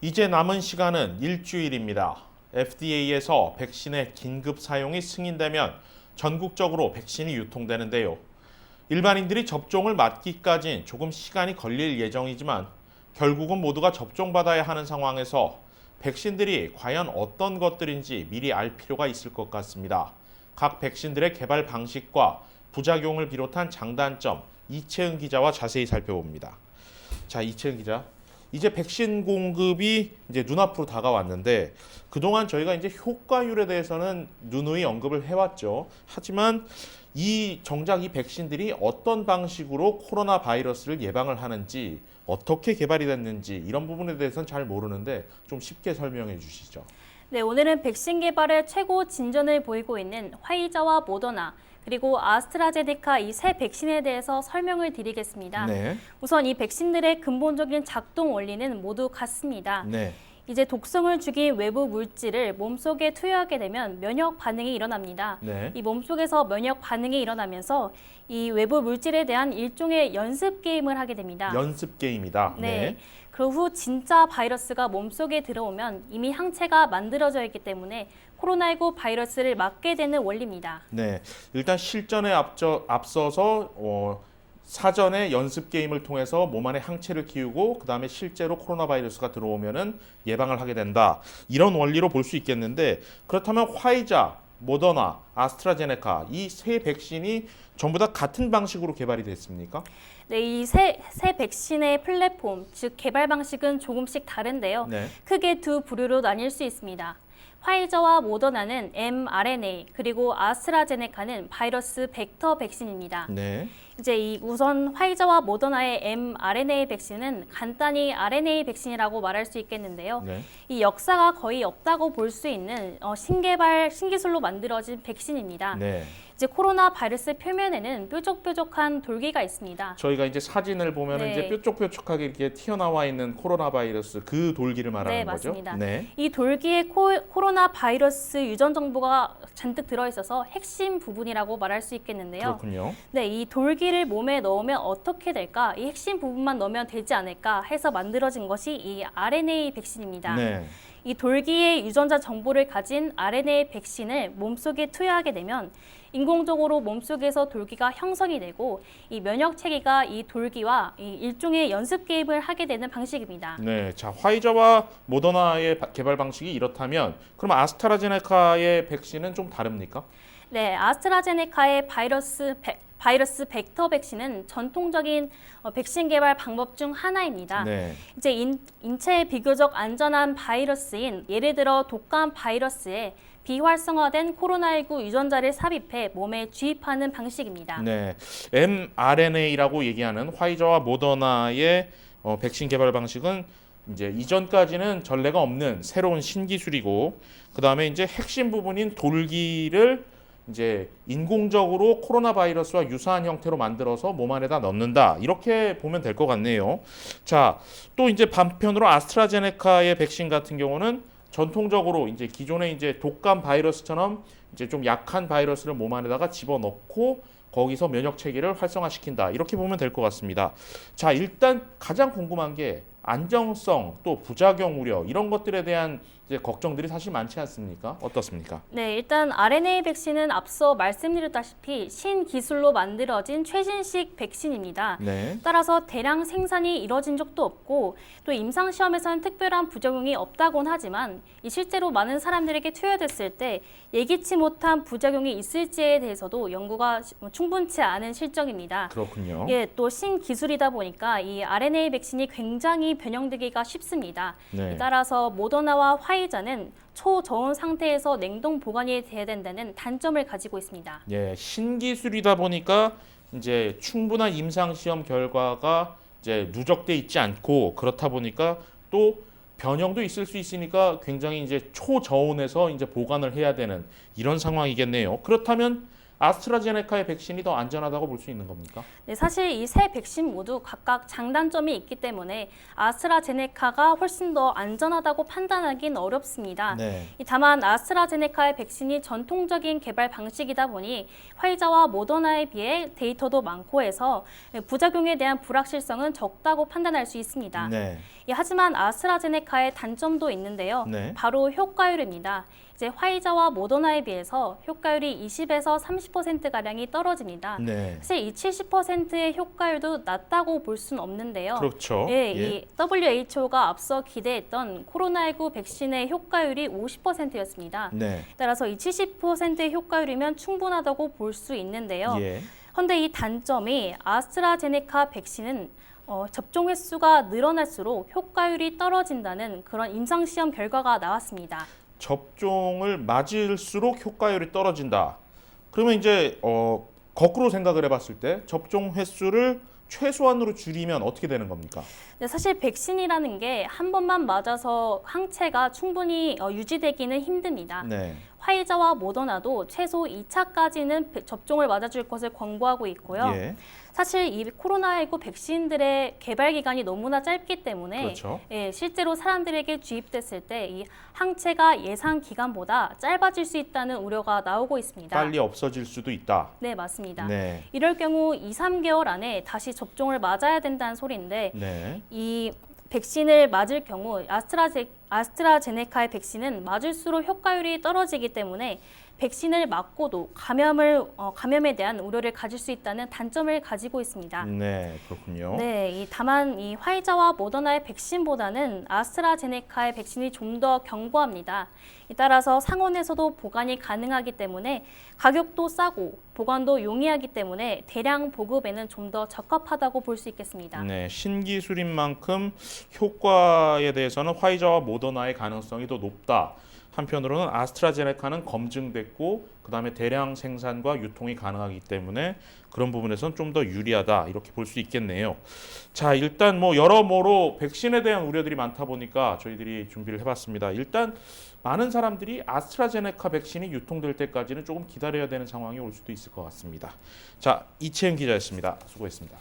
이제 남은 시간은 일주일입니다. FDA에서 백신의 긴급 사용이 승인되면 전국적으로 백신이 유통되는데요. 일반인들이 접종을 맞기까진 조금 시간이 걸릴 예정이지만 결국은 모두가 접종받아야 하는 상황에서 백신들이 과연 어떤 것들인지 미리 알 필요가 있을 것 같습니다. 각 백신들의 개발 방식과 부작용을 비롯한 장단점, 이채은 기자와 자세히 살펴봅니다. 자, 이채은 기자. 이제 백신 공급이 이제 눈앞으로 다가왔는데 그동안 저희가 이제 효과율에 대해서는 누누이 언급을 해왔죠. 하지만 정작 이 백신들이 어떤 방식으로 코로나 바이러스를 예방을 하는지 어떻게 개발이 됐는지 이런 부분에 대해서는 잘 모르는데 좀 쉽게 설명해 주시죠. 네, 오늘은 백신 개발의 최고 진전을 보이고 있는 화이자와 모더나, 그리고 아스트라제네카 이 세 백신에 대해서 설명을 드리겠습니다. 네. 우선 이 백신들의 근본적인 작동 원리는 모두 같습니다. 네. 이제 독성을 죽인 외부 물질을 몸속에 투여하게 되면 면역 반응이 일어납니다. 네. 이 몸속에서 면역 반응이 일어나면서 이 외부 물질에 대한 일종의 연습 게임을 하게 됩니다. 연습 게임이다. 네. 그 후 진짜 바이러스가 몸속에 들어오면 이미 항체가 만들어져 있기 때문에 코로나19 바이러스를 막게 되는 원리입니다. 네. 일단 실전에 앞서서 사전에 연습 게임을 통해서 몸 안에 항체를 키우고 그다음에 실제로 코로나 바이러스가 들어오면은 예방을 하게 된다. 이런 원리로 볼 수 있겠는데 그렇다면 화이자, 모더나, 아스트라제네카 이 세 백신이 전부 다 같은 방식으로 개발이 됐습니까? 네, 이 세 백신의 플랫폼, 즉 개발 방식은 조금씩 다른데요. 네. 크게 두 부류로 나뉠 수 있습니다. 화이자와 모더나는 mRNA, 그리고 아스트라제네카는 바이러스 벡터 백신입니다. 네. 이제 우선 화이자와 모더나의 mRNA 백신은 간단히 RNA 백신이라고 말할 수 있겠는데요. 네. 이 역사가 거의 없다고 볼 수 있는 신기술로 만들어진 백신입니다. 네. 이제 코로나 바이러스 표면에는 뾰족뾰족한 돌기가 있습니다. 저희가 이제 사진을 보면은 네. 이제 뾰족뾰족하게 이렇게 튀어나와 있는 코로나 바이러스 그 돌기를 말하는 네, 거죠. 맞습니다. 네. 이 돌기에 코로나 바이러스 유전 정보가 잔뜩 들어있어서 핵심 부분이라고 말할 수 있겠는데요. 그렇군요. 네, 이 돌기를 몸에 넣으면 어떻게 될까? 이 핵심 부분만 넣으면 되지 않을까 해서 만들어진 것이 이 RNA 백신입니다. 네. 이 돌기의 유전자 정보를 가진 RNA 백신을 몸속에 투여하게 되면 인공적으로 몸속에서 돌기가 형성이 되고 이 면역 체계가 이 돌기와 이 일종의 연습 게임을 하게 되는 방식입니다. 네, 자 화이자와 모더나의 개발 방식이 이렇다면 그럼 아스트라제네카의 백신은 좀 다릅니까? 네, 아스트라제네카의 바이러스 벡터 백신은 전통적인 백신 개발 방법 중 하나입니다. 네. 이제 인체에 비교적 안전한 바이러스인 예를 들어 독감 바이러스에 비활성화된 코로나19 유전자를 삽입해 몸에 주입하는 방식입니다. 네, mRNA라고 얘기하는 화이자와 모더나의 백신 개발 방식은 이제 이전까지는 전례가 없는 새로운 신기술이고 그다음에 이제 핵심 부분인 돌기를 이제 인공적으로 코로나 바이러스와 유사한 형태로 만들어서 몸 안에다 넣는다. 이렇게 보면 될 것 같네요. 자, 또 이제 반면으로 아스트라제네카의 백신 같은 경우는 전통적으로 이제 기존의 이제 독감 바이러스처럼 이제 좀 약한 바이러스를 몸 안에다가 집어넣고 거기서 면역 체계를 활성화시킨다. 이렇게 보면 될 것 같습니다. 자, 일단 가장 궁금한 게 안정성 또 부작용 우려 이런 것들에 대한 이제 걱정들이 사실 많지 않습니까? 어떻습니까? 네, 일단 RNA 백신은 앞서 말씀드렸다시피 신기술로 만들어진 최신식 백신입니다. 네. 따라서 대량 생산이 이뤄진 적도 없고 또 임상시험에서는 특별한 부작용이 없다곤 하지만 실제로 많은 사람들에게 투여됐을 때 예기치 못한 부작용이 있을지에 대해서도 연구가 충분치 않은 실정입니다. 그렇군요. 예, 또 신기술이다 보니까 이 RNA 백신이 굉장히 변형되기가 쉽습니다. 네. 따라서 모더나와 화이자는 초저온 상태에서 냉동 보관이 돼야 된다는 단점을 가지고 있습니다. 예, 신기술이다 보니까 이제 충분한 임상 시험 결과가 이제 누적돼 있지 않고 그렇다 보니까 또 변형도 있을 수 있으니까 굉장히 이제 초저온에서 이제 보관을 해야 되는 이런 상황이겠네요. 그렇다면 아스트라제네카의 백신이 더 안전하다고 볼 수 있는 겁니까? 네, 사실 이 세 백신 모두 각각 장단점이 있기 때문에 아스트라제네카가 훨씬 더 안전하다고 판단하기는 어렵습니다. 네. 다만 아스트라제네카의 백신이 전통적인 개발 방식이다 보니 화이자와 모더나에 비해 데이터도 많고 해서 부작용에 대한 불확실성은 적다고 판단할 수 있습니다. 네. 하지만 아스트라제네카의 단점도 있는데요. 네. 바로 효과율입니다. 이제 화이자와 모더나에 비해서 효과율이 20에서 30%가량이 떨어집니다. 네. 사실 이 70%의 효과율도 낮다고 볼 수는 없는데요. 그렇죠. 예, 이 WHO가 앞서 기대했던 코로나19 백신의 효과율이 50%였습니다. 네. 따라서 이 70%의 효과율이면 충분하다고 볼 수 있는데요. 예. 그런데 이 단점이 아스트라제네카 백신은 접종 횟수가 늘어날수록 효과율이 떨어진다는 그런 임상시험 결과가 나왔습니다. 접종을 맞을수록 효과율이 떨어진다. 그러면 이제 거꾸로 생각을 해봤을 때 접종 횟수를 최소한으로 줄이면 어떻게 되는 겁니까? 네, 사실 백신이라는 게 한 번만 맞아서 항체가 충분히 유지되기는 힘듭니다. 네. 화이자와 모더나도 최소 2차까지는 접종을 맞아줄 것을 권고하고 있고요. 예. 사실 이 코로나19 백신들의 개발 기간이 너무나 짧기 때문에 그렇죠. 실제로 사람들에게 주입됐을 때 이 항체가 예상 기간보다 짧아질 수 있다는 우려가 나오고 있습니다. 빨리 없어질 수도 있다. 네, 맞습니다. 네. 이럴 경우 2, 3개월 안에 다시 접종을 맞아야 된다는 소리인데 네. 이 백신을 맞을 경우 아스트라제네카의 백신은 맞을수록 효과율이 떨어지기 때문에 백신을 맞고도 감염에 대한 우려를 가질 수 있다는 단점을 가지고 있습니다. 네, 그렇군요. 네, 다만 이 화이자와 모더나의 백신보다는 아스트라제네카의 백신이 좀 더 견고합니다. 따라서 상온에서도 보관이 가능하기 때문에 가격도 싸고 보관도 용이하기 때문에 대량 보급에는 좀 더 적합하다고 볼 수 있겠습니다. 네, 신기술인 만큼 효과에 대해서는 화이자와 모더나의 가능성이 더 높다. 한편으로는 아스트라제네카는 검증됐고 그다음에 대량 생산과 유통이 가능하기 때문에 그런 부분에서는 좀 더 유리하다 이렇게 볼 수 있겠네요. 자, 일단 뭐 여러모로 백신에 대한 우려들이 많다 보니까 저희들이 준비를 해봤습니다. 일단 많은 사람들이 아스트라제네카 백신이 유통될 때까지는 조금 기다려야 되는 상황이 올 수도 있을 것 같습니다. 자, 이채은 기자였습니다. 수고했습니다.